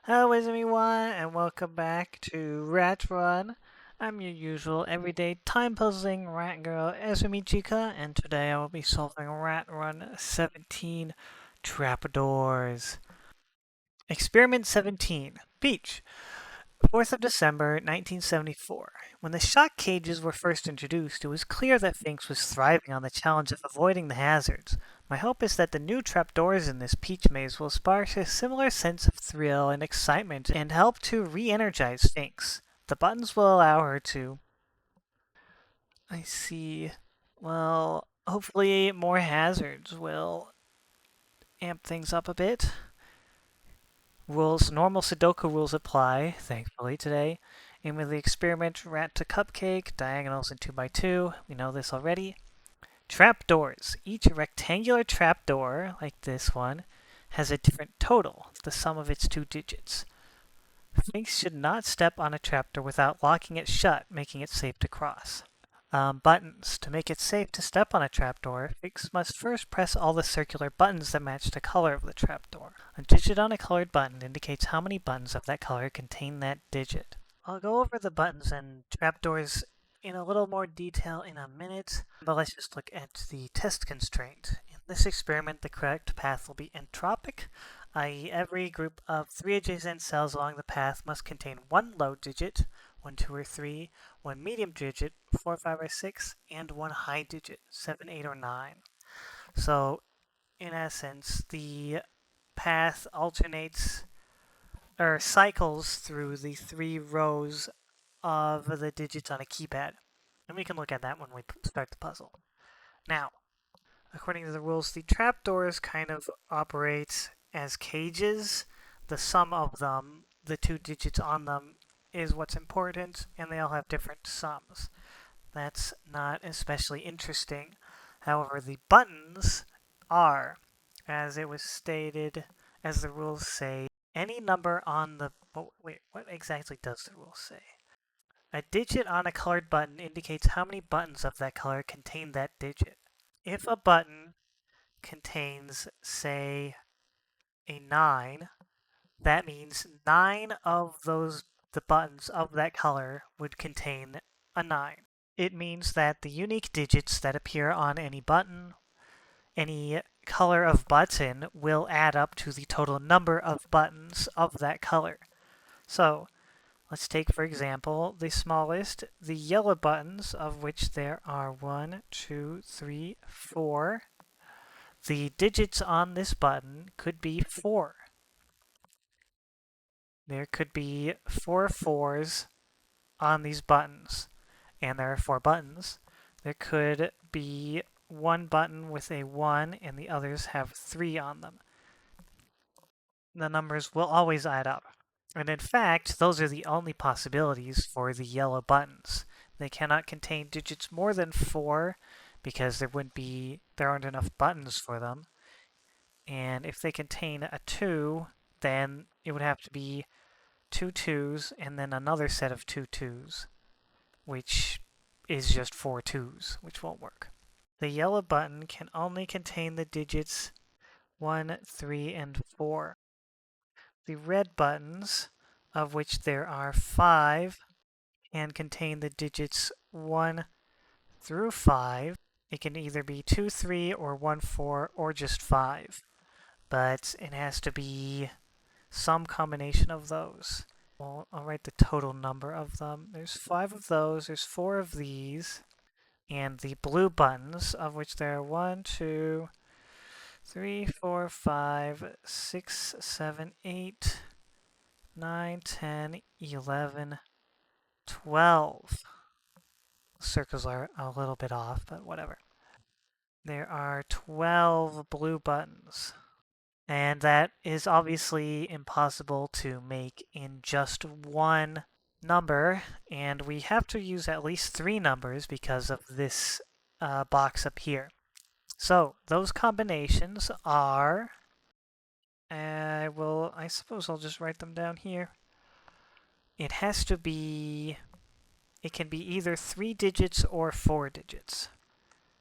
Hello, Ezemy everyone, and welcome back to Rat Run. I'm your usual everyday time-puzzling rat girl, Ezemy Chica, and today I will be solving Rat Run 17 Trapdoors. Experiment 17, Beach. 4th of December, 1974. When the shock cages were first introduced, it was clear that Finks was thriving on the challenge of avoiding the hazards. My hope is that the new trapdoors in this peach maze will spark a similar sense of thrill and excitement and help to re-energize Finks. The buttons will allow her to... I see. Well, hopefully more hazards will amp things up a bit. Normal Sudoku rules apply, thankfully, today. Aim of the experiment, rat to cupcake, diagonals in 2 by 2. We know this already. Trapdoors. Each rectangular trapdoor, like this one, has a different total, the sum of its 2 digits. Finks should not step on a trapdoor without locking it shut, making it safe to cross. Buttons. To make it safe to step on a trapdoor, Finks must first press all the circular buttons that match the color of the trapdoor. A digit on a colored button indicates how many buttons of that color contain that digit. I'll go over the buttons and trapdoors in a little more detail in a minute, but let's just look at the test constraint. In this experiment, the correct path will be entropic, i.e. every group of 3 adjacent cells along the path must contain one low digit, 1, 2, or 3, one medium digit, 4, 5, or 6, and one high digit, 7, 8, or 9. So, in essence, the path alternates or cycles through the 3 rows of the digits on a keypad. And we can look at that when we start the puzzle. Now, according to the rules, the trapdoors kind of operate as cages. The sum of them, the 2 digits on them, is what's important, and they all have different sums. That's not especially interesting. However, the buttons are, as it was stated, as the rules say, any number on the... Oh, wait, what exactly does the rule say? A digit on a colored button indicates how many buttons of that color contain that digit. If a button contains, say, a 9, that means 9 of the buttons of that color would contain a 9. It means that the unique digits that appear on any button, any color of button, will add up to the total number of buttons of that color. So, let's take, for example, the smallest, the yellow buttons, of which there are 1, 2, 3, 4. The digits on this button could be 4. There could be 4 fours on these buttons, and there are 4 buttons. There could be one button with a 1 and the others have 3 on them. The numbers will always add up. And in fact, those are the only possibilities for the yellow buttons. They cannot contain digits more than 4 because there aren't enough buttons for them. And if they contain a 2, then it would have to be 2 2s and then another set of 2 2s, which is just 4 2s, which won't work. The yellow button can only contain the digits 1, 3, and 4. The red buttons, of which there are 5, can contain the digits 1 through 5. It can either be 2, 3, or 1, 4, or just 5. But it has to be some combination of those. Well, I'll write the total number of them. There's 5 of those, there's 4 of these, and the blue buttons, of which there are 1, 2, 3, 4, 5, 6, 7, 8, 9, 10, 11, 12. Circles are a little bit off, but whatever. There are 12 blue buttons. And that is obviously impossible to make in just one number, and we have to use at least 3 numbers because of this box up here. So those combinations are, I suppose I'll just write them down here. It has to be, it can be either 3 digits or 4 digits.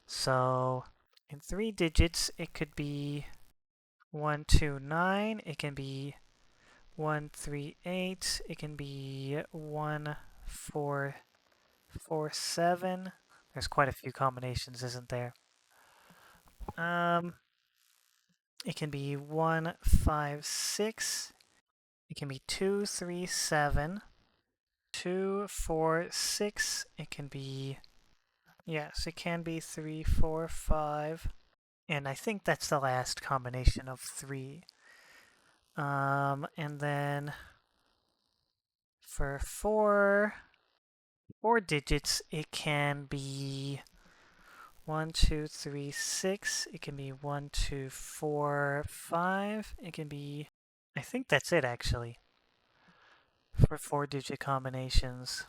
So in 3 digits, it could be 1, 2, 9. It can be 138. It can be 1447. There's quite a few combinations, isn't there? Um, it can be 156. It can be 237. 246. It can be, yes, it can be 345. And I think that's the last combination of 3. And then for 4 digits, it can be 1, 2, 3, 6. It can be 1, 2, 4, 5. It can be, I think that's it actually, for 4-digit combinations.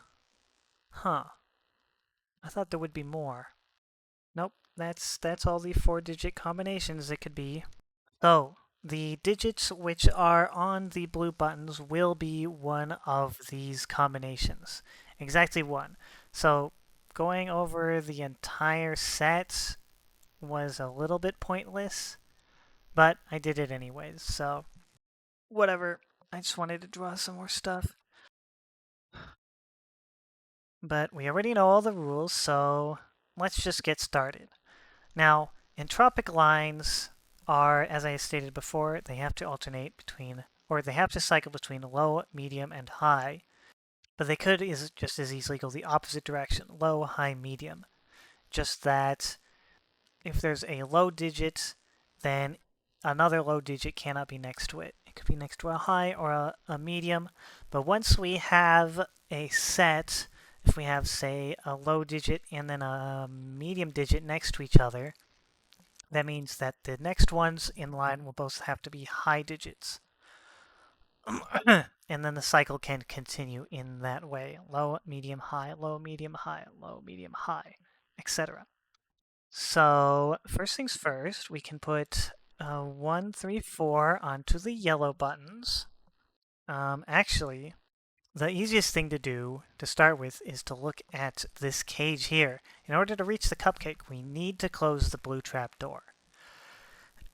Huh. I thought there would be more. Nope, that's all the 4-digit combinations it could be. So, the digits which are on the blue buttons will be one of these combinations. Exactly one. So, going over the entire set was a little bit pointless, but I did it anyways, so whatever. I just wanted to draw some more stuff. But we already know all the rules, so let's just get started. Now, entropic lines are, as I stated before, they have to alternate between, or they have to cycle between low, medium, and high. But they could just as easily go the opposite direction, low, high, medium. Just that if there's a low digit, then another low digit cannot be next to it. It could be next to a high or a medium. But once we have a set, if we have, say, a low digit and then a medium digit next to each other, that means that the next ones in line will both have to be high digits. And then the cycle can continue in that way. Low, medium, high, low, medium, high, low, medium, high, etc. So first things first, we can put 1, 3, 4 onto the yellow buttons. Actually, the easiest thing to do to start with is to look at this cage here. In order to reach the cupcake, we need to close the blue trapdoor.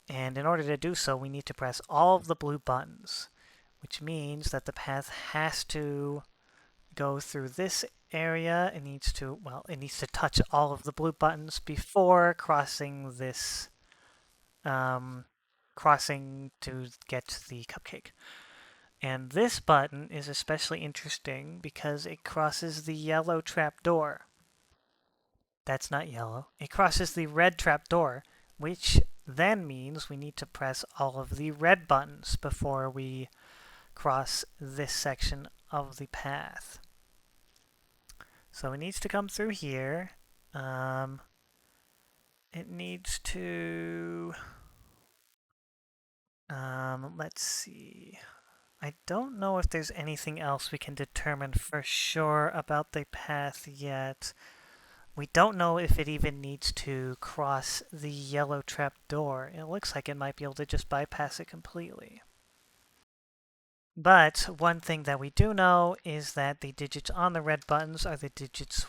And in order to do so, we need to press all of the blue buttons, which means that the path has to go through this area. It needs to, well, it needs to touch all of the blue buttons before crossing this, crossing to get the cupcake. And this button is especially interesting because it crosses the yellow trapdoor. That's not yellow. It crosses the red trapdoor, which then means we need to press all of the red buttons before we cross this section of the path. So it needs to come through here. It needs to... let's see. I don't know if there's anything else we can determine for sure about the path yet. We don't know if it even needs to cross the yellow trapdoor. It looks like it might be able to just bypass it completely. But one thing that we do know is that the digits on the red buttons are the digits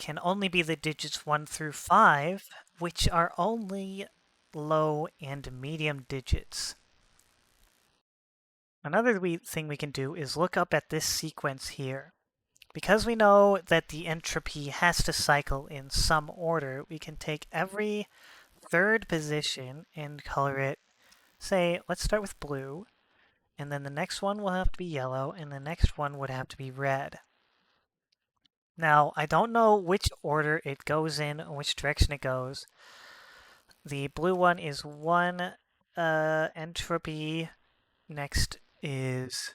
can only be the digits 1 through 5, which are only low and medium digits. Another thing we can do is look up at this sequence here. Because we know that the entropy has to cycle in some order, we can take every third position and color it, say, let's start with blue, and then the next one will have to be yellow, and the next one would have to be red. Now, I don't know which order it goes in or which direction it goes. The blue one is 1 entropy, next is...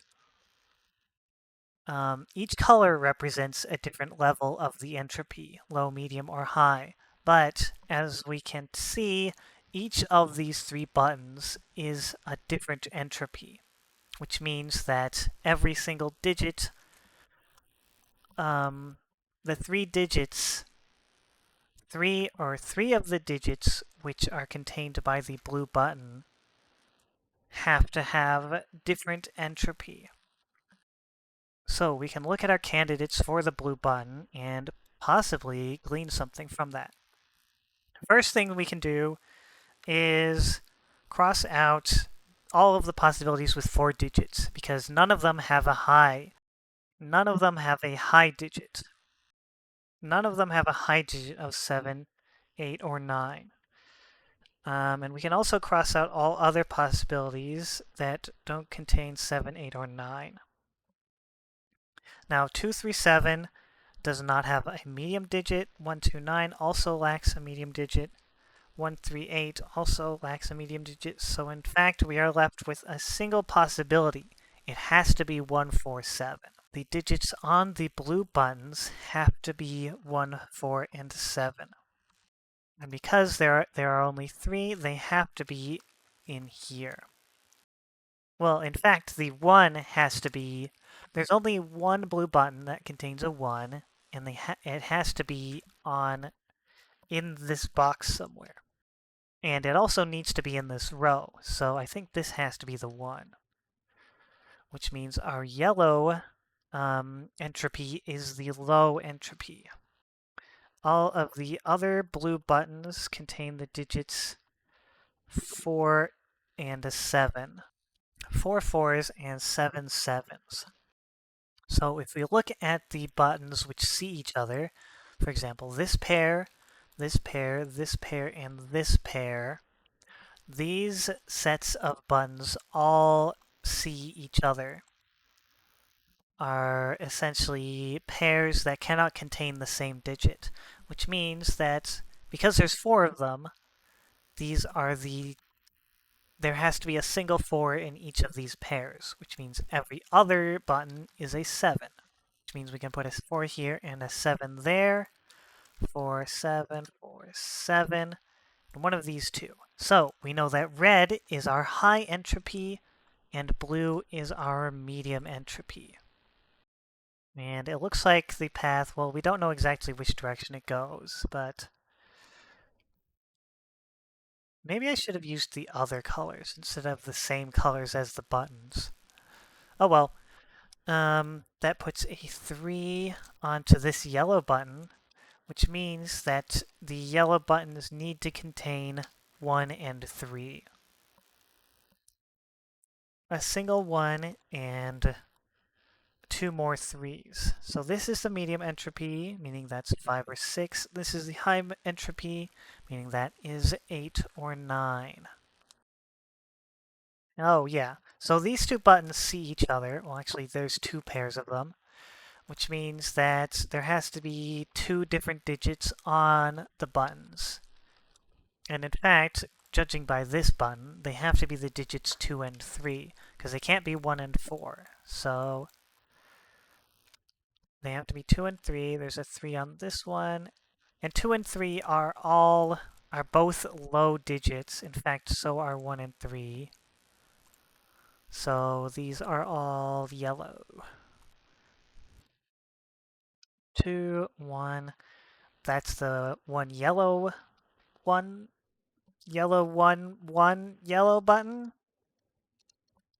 each color represents a different level of the entropy, low, medium, or high. But as we can see, each of these 3 buttons is a different entropy, which means that every single digit, the 3 digits, 3 of the digits which are contained by the blue button have to have different entropy. So we can look at our candidates for the blue button and possibly glean something from that. First thing we can do is cross out all of the possibilities with 4 digits because none of them have a high. None of them have a high digit. None of them have a high digit of 7, 8, or 9. And we can also cross out all other possibilities that don't contain 7, 8, or 9. Now, 237 does not have a medium digit. 129 also lacks a medium digit. 138 also lacks a medium digit. So in fact, we are left with a single possibility. It has to be 147. The digits on the blue buttons have to be 1, 4, and 7. And because there are only 3, they have to be in here. Well, in fact, the 1 has to be... There's only one blue button that contains a 1, and it has to be in this box somewhere. And it also needs to be in this row, so I think this has to be the 1. Which means our yellow entropy is the low entropy. All of the other blue buttons contain the digits 4 and a 7. 4 4s and 7 7s. So if we look at the buttons which see each other, for example, this pair, this pair, this pair, and this pair, these sets of buttons all see each other, are essentially pairs that cannot contain the same digit, which means that because there's 4 of them, there has to be a single 4 in each of these pairs, which means every other button is a 7, which means we can put a 4 here and a 7 there. 4, 7, 4, 7, and one of these two. So we know that red is our high entropy and blue is our medium entropy. And it looks like the path, well, we don't know exactly which direction it goes, but maybe I should have used the other colors instead of the same colors as the buttons. Oh well. That puts a 3 onto this yellow button, which means that the yellow buttons need to contain 1 and 3. A single 1 and 2 more 3s. So this is the medium entropy, meaning that's 5 or 6. This is the high entropy, meaning that is 8 or 9. Oh, yeah. So these two buttons see each other. Well, actually, there's 2 pairs of them, which means that there has to be 2 different digits on the buttons. And in fact, judging by this button, they have to be the digits 2 and 3, because they can't be 1 and 4. So they have to be 2 and 3. There's a 3 on this one. And 2 and 3 are both low digits. In fact, so are 1 and 3. So these are all yellow. 2, 1. That's the one yellow button.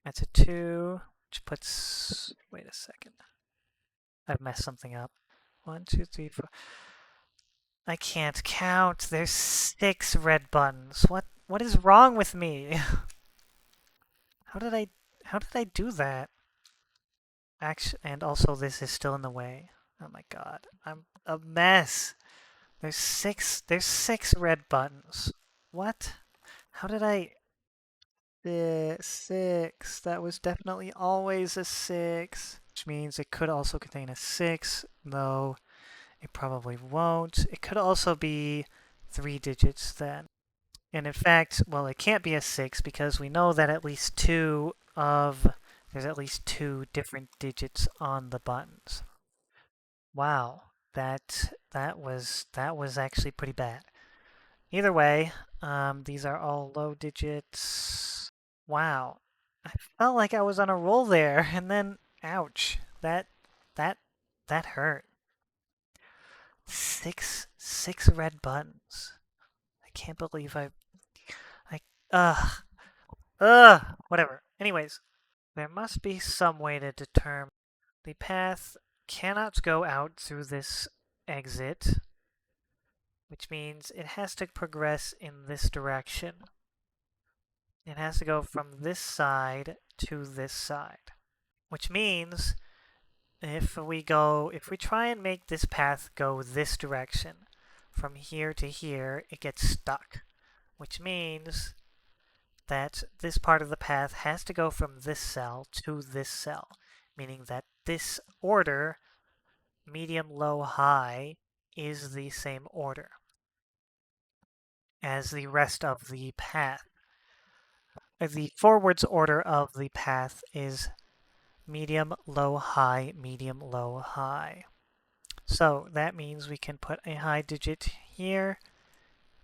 That's a 2, which puts... Wait a second. I've messed something up. 1, 2, 3, 4. I can't count. There's 6 red buttons. What is wrong with me? How did I do that? Actually, and also this is still in the way. Oh my god. I'm a mess. There's 6 red buttons. What? How did I... 6. That was definitely always a 6. Which means it could also contain a 6, though it probably won't. It could also be 3 digits then. And in fact, well, it can't be a 6 because we know that there's at least 2 different digits on the buttons. Wow, that was actually pretty bad. Either way, these are all low digits. Wow, I felt like I was on a roll there, and then, ouch, that hurt. Six red buttons. I can't believe whatever. Anyways, there must be some way to determine the path cannot go out through this exit, which means it has to progress in this direction. It has to go from this side to this side, which means if we try and make this path go this direction, from here to here, it gets stuck, which means that this part of the path has to go from this cell to this cell, meaning that this order, medium, low, high, is the same order as the rest of the path. The forwards order of the path is medium, low, high, medium, low, high. So that means we can put a high digit here,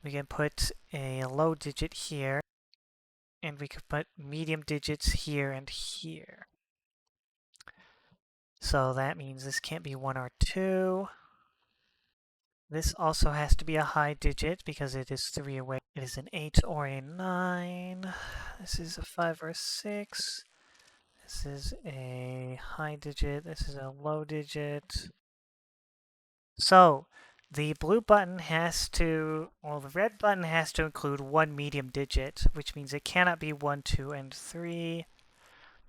we can put a low digit here, and we could put medium digits here and here. So that means this can't be 1 or 2. This also has to be a high digit because it is 3 away. It is an 8 or a 9. This is a 5 or a 6. This is a high digit. This is a low digit. So the blue button has to, well, the red button has to include 1 medium digit, which means it cannot be 1, 2, and 3.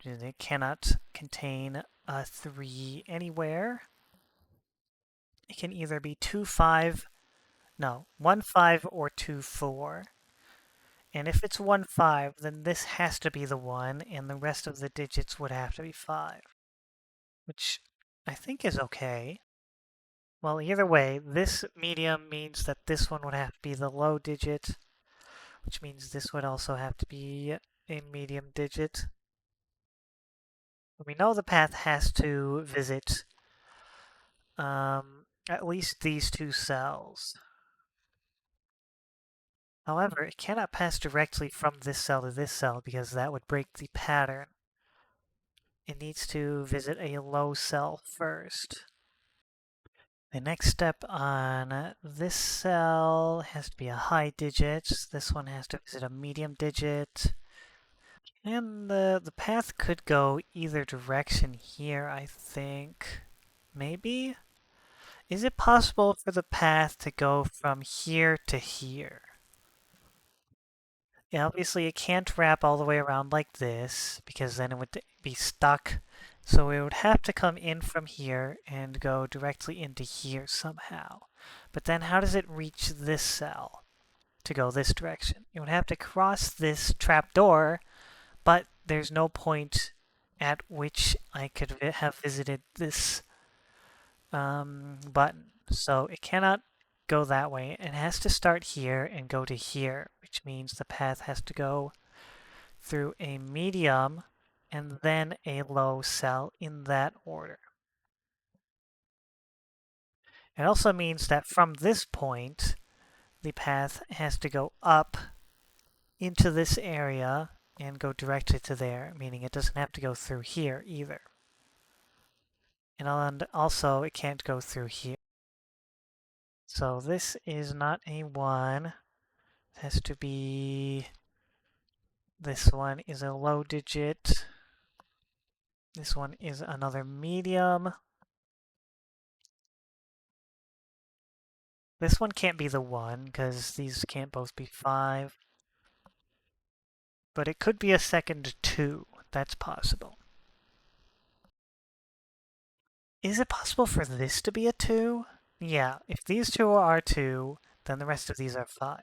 It cannot contain a 3 anywhere. It can either be 2, 5, no, 1, 5 or 2, 4. And if it's 1, 5, then this has to be the 1, and the rest of the digits would have to be 5, which I think is okay. Well, either way, this medium means that this one would have to be the low digit, which means this would also have to be a medium digit. We know the path has to visit at least these 2 cells. However, it cannot pass directly from this cell to this cell because that would break the pattern. It needs to visit a low cell first. The next step on this cell has to be a high digit. This one has to visit a medium digit. And the path could go either direction here, I think. Maybe? Is it possible for the path to go from here to here? Yeah, obviously it can't wrap all the way around like this, because then it would be stuck. So it would have to come in from here and go directly into here somehow. But then how does it reach this cell to go this direction? It would have to cross this trapdoor, but there's no point at which I could have visited this button. So it cannot go that way. It has to start here and go to here, which means the path has to go through a medium and then a low cell in that order. It also means that from this point, the path has to go up into this area and go directly to there, meaning it doesn't have to go through here either. And also, it can't go through here. So this is not a 1. It has to be... This one is a low digit. This one is another medium. This one can't be the 1, because these can't both be 5. But it could be a second 2. That's possible. Is it possible for this to be a 2? Yeah, if these 2 are 2, then the rest of these are 5.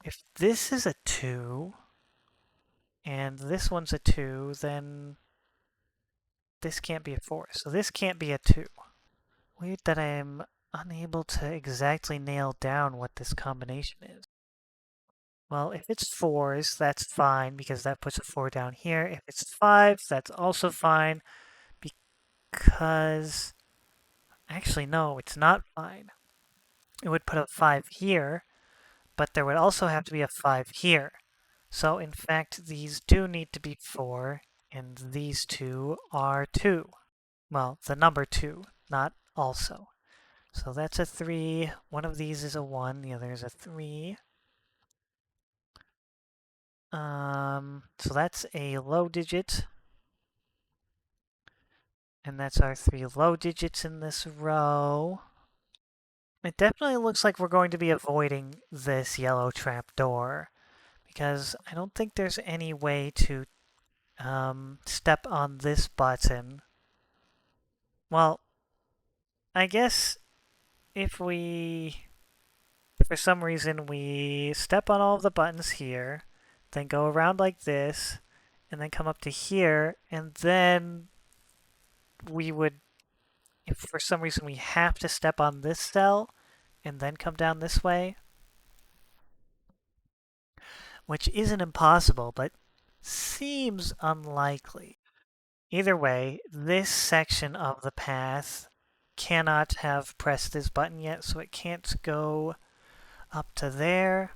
If this is a 2, and this one's a 2, then this can't be a 4. So this can't be a 2. Weird that I'm unable to exactly nail down what this combination is. Well, if it's 4s, that's fine, because that puts a 4 down here. If it's 5s, that's also fine, because... Actually, no, it's not fine. It would put a 5 here, but there would also have to be a 5 here. So, in fact, these do need to be 4, and these 2 are 2. Well, the number 2, not also. So that's a 3. One of these is a 1, the other is a 3. So that's a low digit. And that's our 3 low digits in this row. It definitely looks like we're going to be avoiding this yellow trapdoor, because I don't think there's any way to step on this button. Well, I guess if we, for some reason, we step on all of the buttons here, then go around like this, and then come up to here, and then we would, if for some reason we have to step on this cell, and then come down this way, which isn't impossible, but seems unlikely. Either way, this section of the path cannot have pressed this button yet, so it can't go up to there.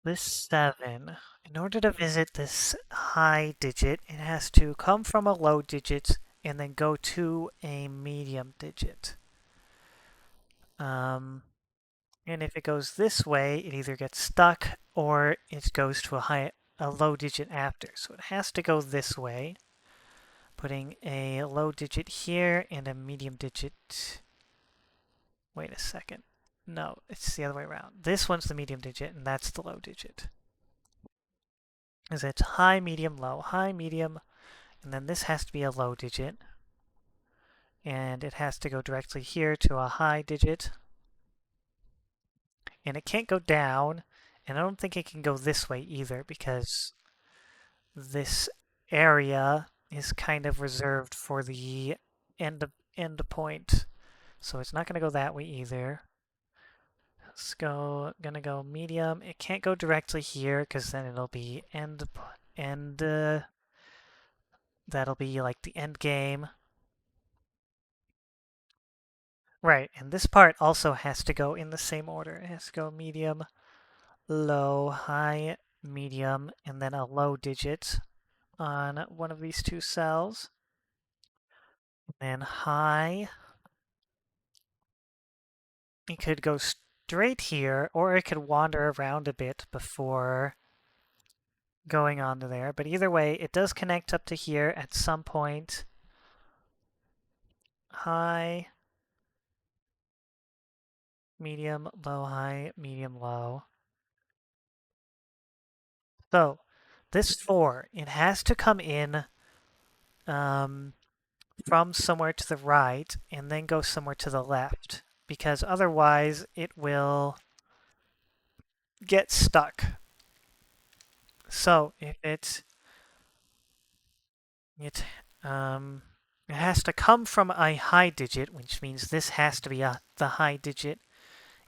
This 7, in order to visit this high digit, it has to come from a low digit and then go to a medium digit. And if it goes this way, it either gets stuck or it goes to a low digit after. So it has to go this way, putting a low digit here and a medium digit. Wait a second. No, it's the other way around. This one's the medium digit and that's the low digit. Is it high, medium, low, high, medium, and then this has to be a low digit. And it has to go directly here to a high digit. And it can't go down, and I don't think it can go this way either because this area is kind of reserved for the end point. So it's not going to go that way either. Gonna go medium. It can't go directly here because then it'll be end, that'll be like the end game. Right, and this part also has to go in the same order. It has to go medium, low, high, medium, and then a low digit on one of these two cells. And then high. It could go straight here, or it could wander around a bit before going on to there. But either way, it does connect up to here at some point. High, medium, low, high, medium, low. So, this 4, it has to come in from somewhere to the right and then go somewhere to the left, because otherwise it will get stuck. So if it it has to come from a high digit, which means this has to be the high digit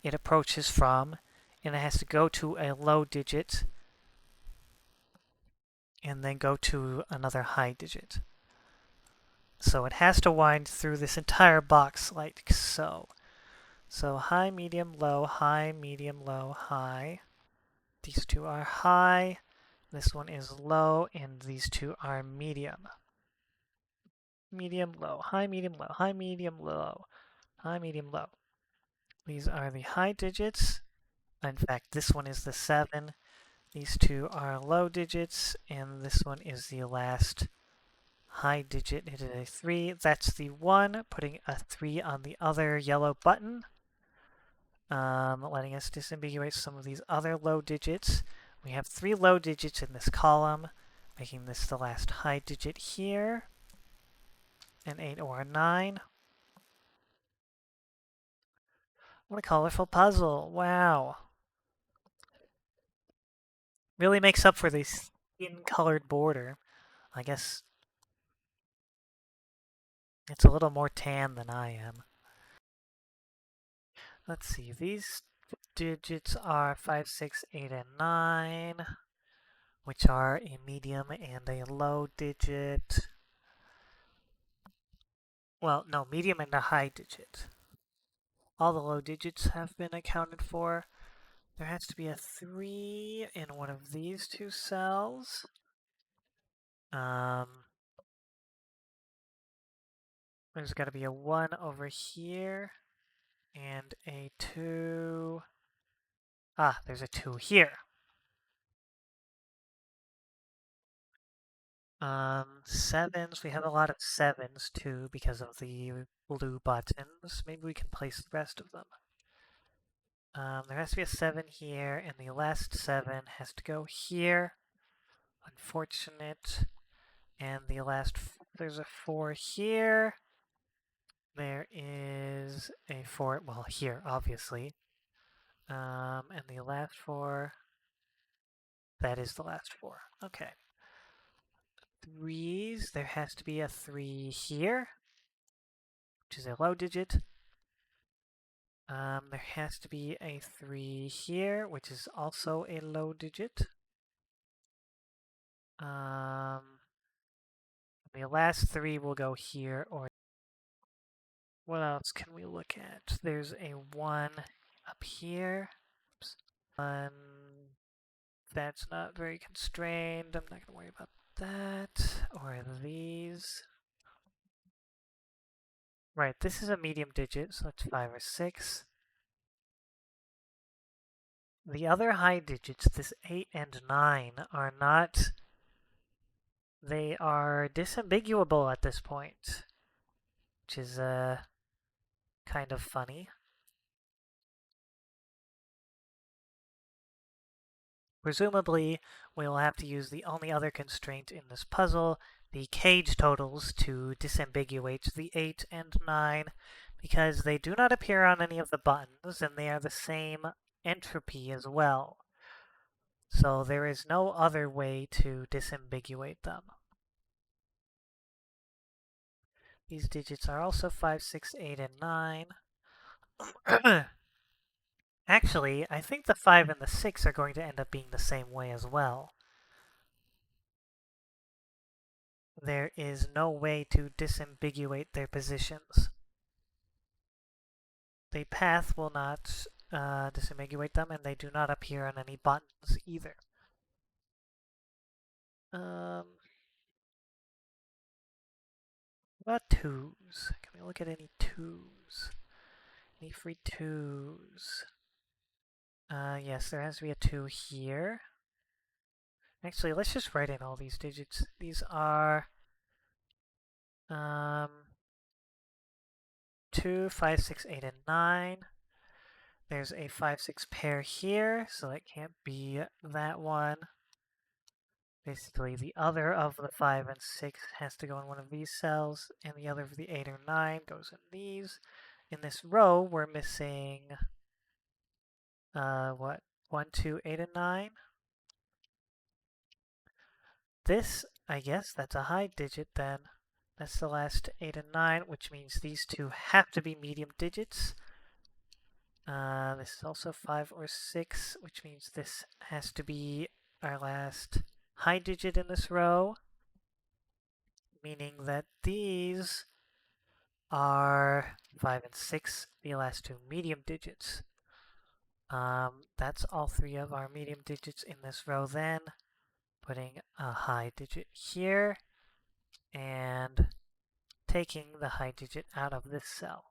it approaches from, and it has to go to a low digit and then go to another high digit. So it has to wind through this entire box like so. So high, medium, low, high, medium, low, high. These two are high, this one is low, and these two are medium. Medium, low, high, medium, low, high, medium, low, high, medium, low. These are the high digits. In fact, this one is the 7. These two are low digits, and this one is the last high digit. It is a 3. That's the 1, putting a 3 on the other yellow button. Letting us disambiguate some of these other low digits. We have 3 low digits in this column, making this the last high digit here. An 8 or a 9. What a colorful puzzle. Wow. Really makes up for this skin-colored border. I guess it's a little more tan than I am. Let's see. These digits are 5, 6, 8, and 9, which are a medium and a low digit. Well, no, medium and a high digit. All the low digits have been accounted for. There has to be a 3 in one of these two cells. There's got to be a 1 over here. And a 2. Ah, there's a 2 here. Sevens. We have a lot of 7s too because of the blue buttons. Maybe we can place the rest of them. There has to be a 7 here, and the last 7 has to go here. Unfortunate. And the last, there's a 4 here. There is a 4, well, here, obviously. And the last 4, that is the last 4. Okay. Threes, there has to be a 3 here, which is a low digit. There has to be a 3 here, which is also a low digit. The last 3 will go here, or what else can we look at? There's a 1 up here. Oops. 1, that's not very constrained. I'm not going to worry about that. Or these. Right, this is a medium digit, so it's 5 or 6. The other high digits, this 8 and 9, are not... They are disambiguable at this point, which is kind of funny. Presumably, we'll have to use the only other constraint in this puzzle, the cage totals, to disambiguate the 8 and 9, because they do not appear on any of the buttons, and they are the same entropy as well. So there is no other way to disambiguate them. These digits are also 5, 6, 8, and 9. Actually, I think the 5 and the 6 are going to end up being the same way as well. There is no way to disambiguate their positions. The path will not disambiguate them, and they do not appear on any buttons either. What about 2s? Can we look at any 2s? Any free 2s? Yes, there has to be a 2 here. Actually, let's just write in all these digits. These are 2, 5, 6, 8, and 9. There's a 5, 6 pair here, so that can't be that one. Basically, the other of the 5 and 6 has to go in one of these cells, and the other of the 8 or 9 goes in these. In this row, we're missing, what? 1, 2, 8, and 9? This, I guess, that's a high digit then. That's the last 8 and 9, which means these two have to be medium digits. This is also 5 or 6, which means this has to be our last high digit in this row, meaning that these are 5 and 6, the last two medium digits. That's all 3 of our medium digits in this row then. Putting a high digit here, and taking the high digit out of this cell.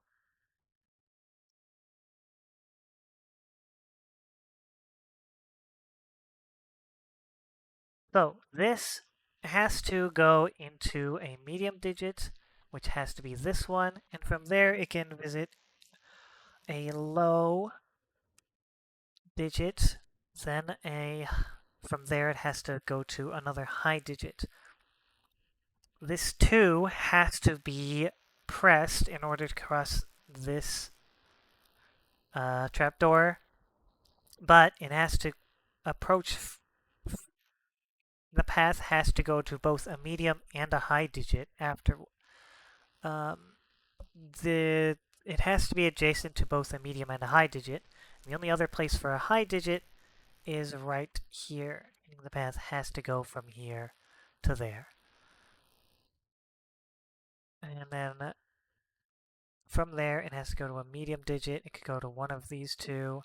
So this has to go into a medium digit, which has to be this one, and from there it can visit a low digit, then from there it has to go to another high digit. This 2 has to be pressed in order to cross this trapdoor, but it has to approach, the path has to go to both a medium and a high digit after. It has to be adjacent to both a medium and a high digit. The only other place for a high digit is right here. The path has to go from here to there. And then from there, it has to go to a medium digit. It could go to one of these two.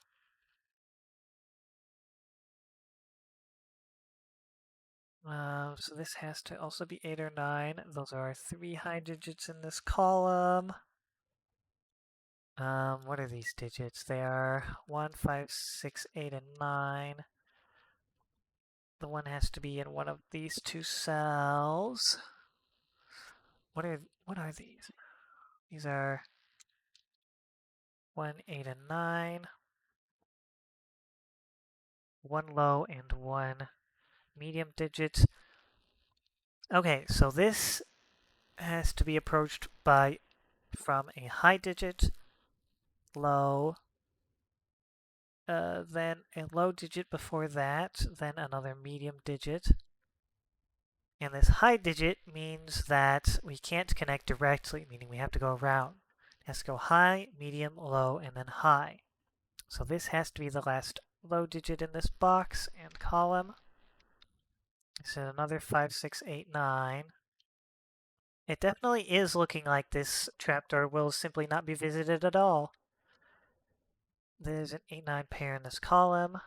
So this has to also be 8 or 9. Those are our 3 high digits in this column. What are these digits? They are 1, 5, 6, 8, and 9. The one has to be in one of these two cells. What are these? These are 1, 8, and 9. one low and one medium digit. Okay, so this has to be approached by from a high digit, low, then a low digit before that, then another medium digit. And this high digit means that we can't connect directly, meaning we have to go around. It has to go high, medium, low, and then high. So this has to be the last low digit in this box and column. This is another 5, 6, 8, 9. It definitely is looking like this trapdoor will simply not be visited at all. There's an 8, 9 pair in this column.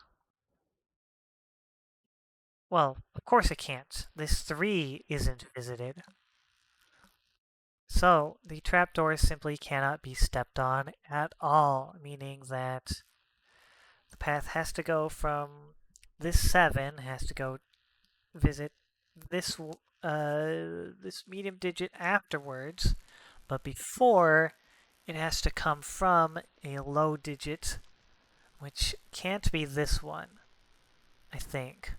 Well, of course it can't. This 3 isn't visited. So the trapdoor simply cannot be stepped on at all, meaning that the path has to go from this 7 has to go visit this this medium digit afterwards, but before it has to come from a low digit, which can't be this one, I think.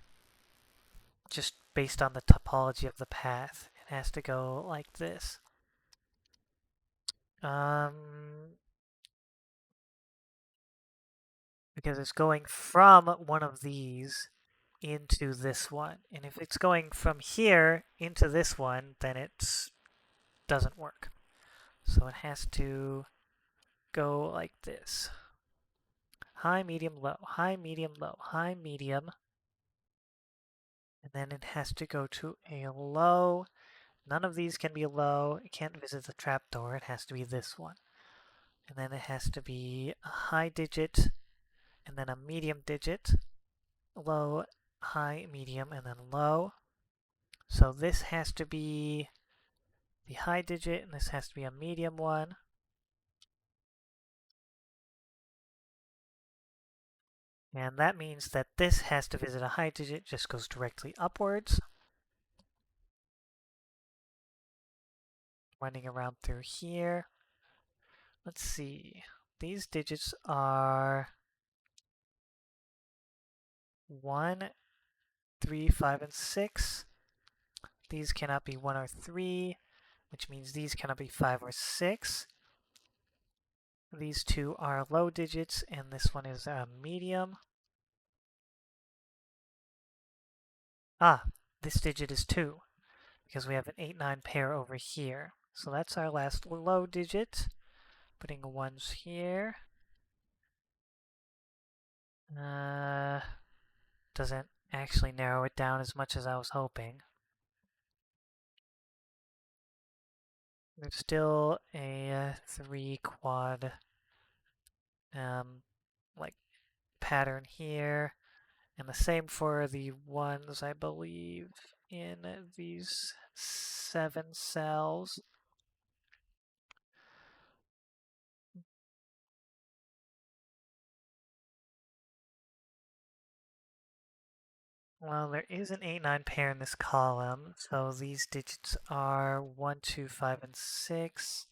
Just based on the topology of the path, it has to go like this. Because it's going from one of these into this one. And if it's going from here into this one, then it doesn't work. So it has to go like this. High, medium, low, high, medium, low, high, medium. And then it has to go to a low. None of these can be low. It can't visit the trapdoor. It has to be this one. And then it has to be a high digit and then a medium digit. Low, high, medium, and then low. So this has to be the high digit, and this has to be a medium one. And that means that this has to visit a high digit, just goes directly upwards. Running around through here. Let's see. These digits are 1, 3, 5, and 6. These cannot be 1 or 3, which means these cannot be 5 or 6. These two are low digits, and this one is a medium. Ah, this digit is 2, because we have an 8, 9 pair over here. So that's our last low digit. Putting ones here. Doesn't actually narrow it down as much as I was hoping. There's still a 3 quad like pattern here, and the same for the ones, I believe, in these 7 cells. Well, there is an 8, 9 pair in this column, so these digits are 1, 2, 5, and 6.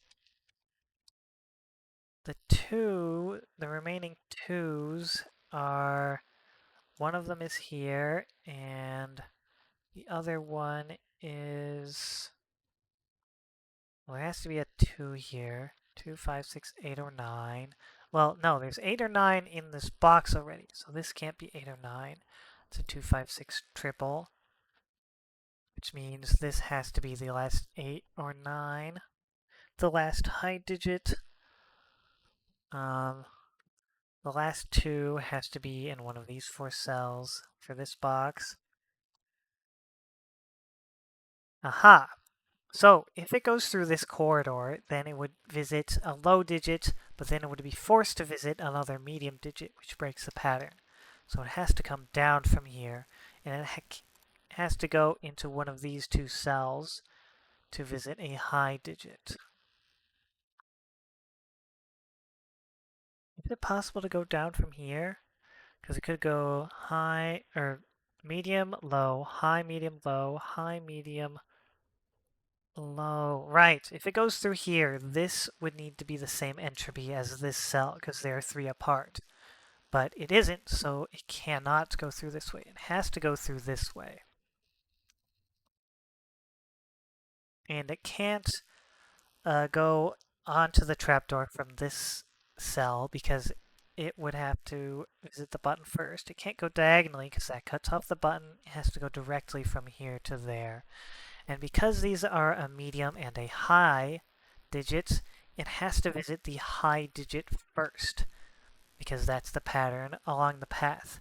The remaining 2s are, one of them is here, and the other one is, well, there has to be a 2 here. 2, 5, 6, 8, or 9. Well, no, there's 8 or 9 in this box already, so this can't be 8 or 9. It's a 2, 5, 6 triple, which means this has to be the last 8 or 9. The last high digit, the last 2 has to be in one of these 4 cells for this box. Aha! So if it goes through this corridor, then it would visit a low digit, but then it would be forced to visit another medium digit, which breaks the pattern. So it has to come down from here, and it has to go into one of these 2 cells to visit a high digit. Is it possible to go down from here? Because it could go high, or medium, low, high, medium, low, high, medium, low. Right, if it goes through here, this would need to be the same entropy as this cell, because they are 3 apart. but it isn't, so it cannot go through this way. It has to go through this way. And it can't go onto the trapdoor from this cell because it would have to visit the button first. It can't go diagonally because that cuts off the button. It has to go directly from here to there. And because these are a medium and a high digits, it has to visit the high digit first because that's the pattern along the path.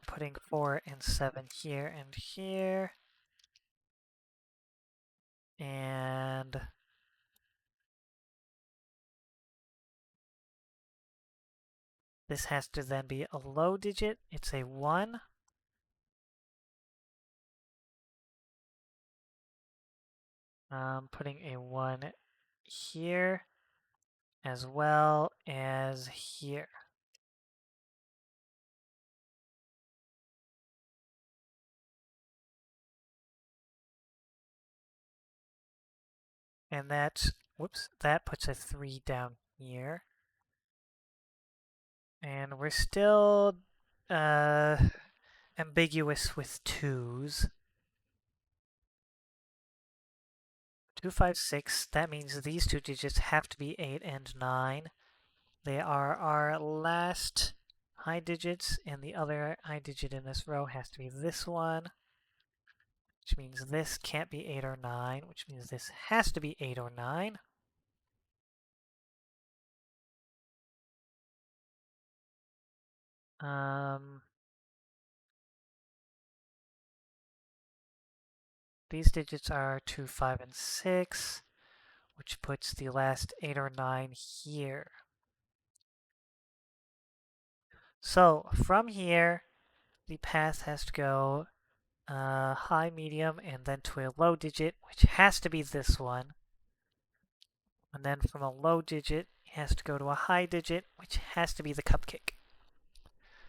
Putting 4 and 7 here and here. And this has to then be a low digit. It's a 1. Putting a 1 here as well as here. And that, whoops, that puts a 3 down here. And we're still ambiguous with 2s. 2, 5, 6, that means these two digits have to be 8 and 9. They are our last high digits, and the other high digit in this row has to be this one, which means this can't be 8 or 9, which means this has to be 8 or 9. These digits are 2, 5, and 6, which puts the last 8 or 9 here. So from here, the path has to go high, medium, and then to a low digit, which has to be this one. And then from a low digit, it has to go to a high digit, which has to be the cupcake.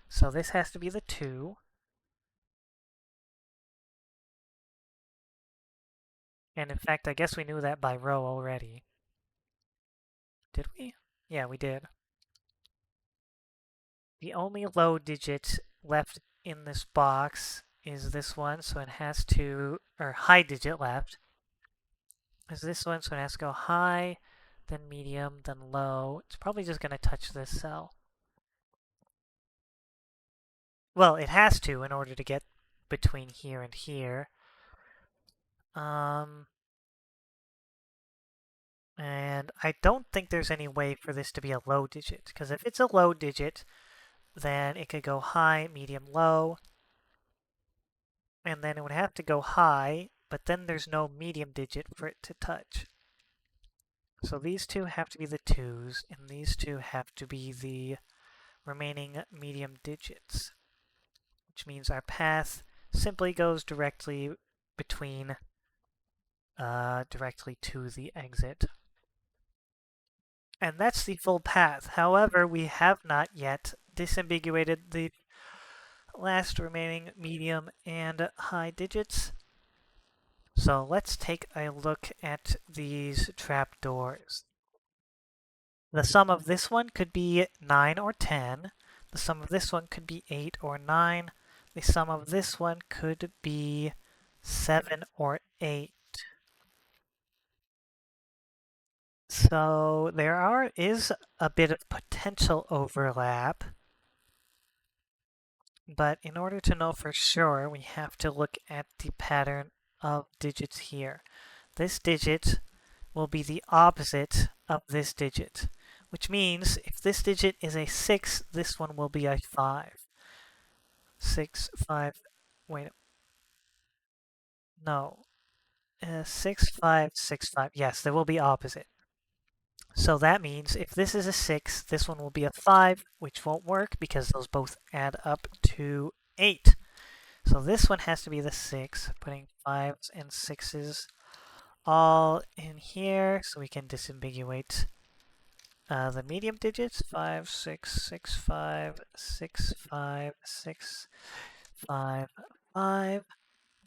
So this has to be the 2. And in fact, I guess we knew that by row already. Did we? Yeah, we did. The only low digit left in this box is this one, so it has to, or high digit left, is this one, so it has to go high, then medium, then low. It's probably just going to touch this cell. Well, it has to in order to get between here and here. And I don't think there's any way for this to be a low digit, because if it's a low digit, then it could go high, medium, low, and then it would have to go high, but then there's no medium digit for it to touch. So these two have to be the 2s, and these two have to be the remaining medium digits, which means our path simply goes directly between, directly to the exit. And that's the full path. However, we have not yet disambiguated the last remaining medium and high digits. So let's take a look at these trapdoors. The sum of this one could be 9 or 10. The sum of this one could be 8 or 9. The sum of this one could be 7 or 8. So there is a bit of potential overlap. But in order to know for sure, we have to look at the pattern of digits here. This digit will be the opposite of this digit, which means if this digit is a 6, this one will be a 5. 6, 5, wait, no. 6, 5, 6, 5. Yes, they will be opposite. So that means if this is a 6, this one will be a 5, which won't work because those both add up to 8. So this one has to be the 6, putting 5s and 6s all in here so we can disambiguate the medium digits. 5, 6, 6, 5, 6, 5, 6, 5, 5.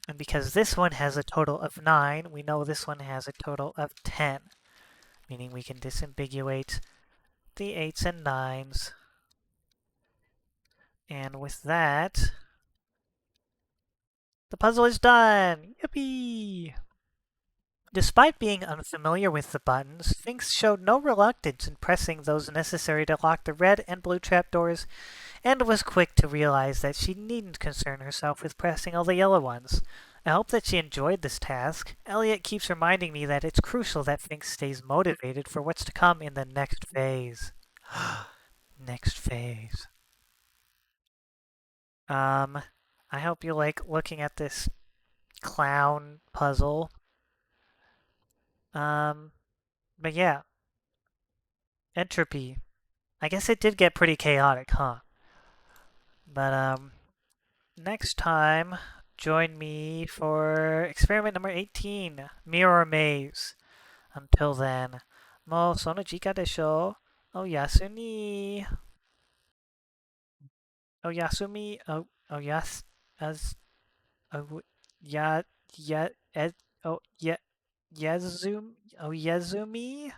And because this one has a total of 9, we know this one has a total of 10. Meaning we can disambiguate the 8s and 9s And with that, the puzzle is done! Yippee! Despite being unfamiliar with the buttons, Sphinx showed no reluctance in pressing those necessary to lock the red and blue trapdoors, and was quick to realize that she needn't concern herself with pressing all the yellow ones. I hope that she enjoyed this task. Elliot keeps reminding me that it's crucial that Sphinx stays motivated for what's to come in the next phase. Next phase. Um, I hope you like looking at this clown puzzle. Um, but yeah, entropy. I guess it did get pretty chaotic, huh? But next time, join me for experiment number 18, Mirror Maze. Until then, mo sono chica desho. Oyasumi. Oyasumi. As. Oh, ya. Ya. Oh, ya. Yazumi. Oh, Yazumi.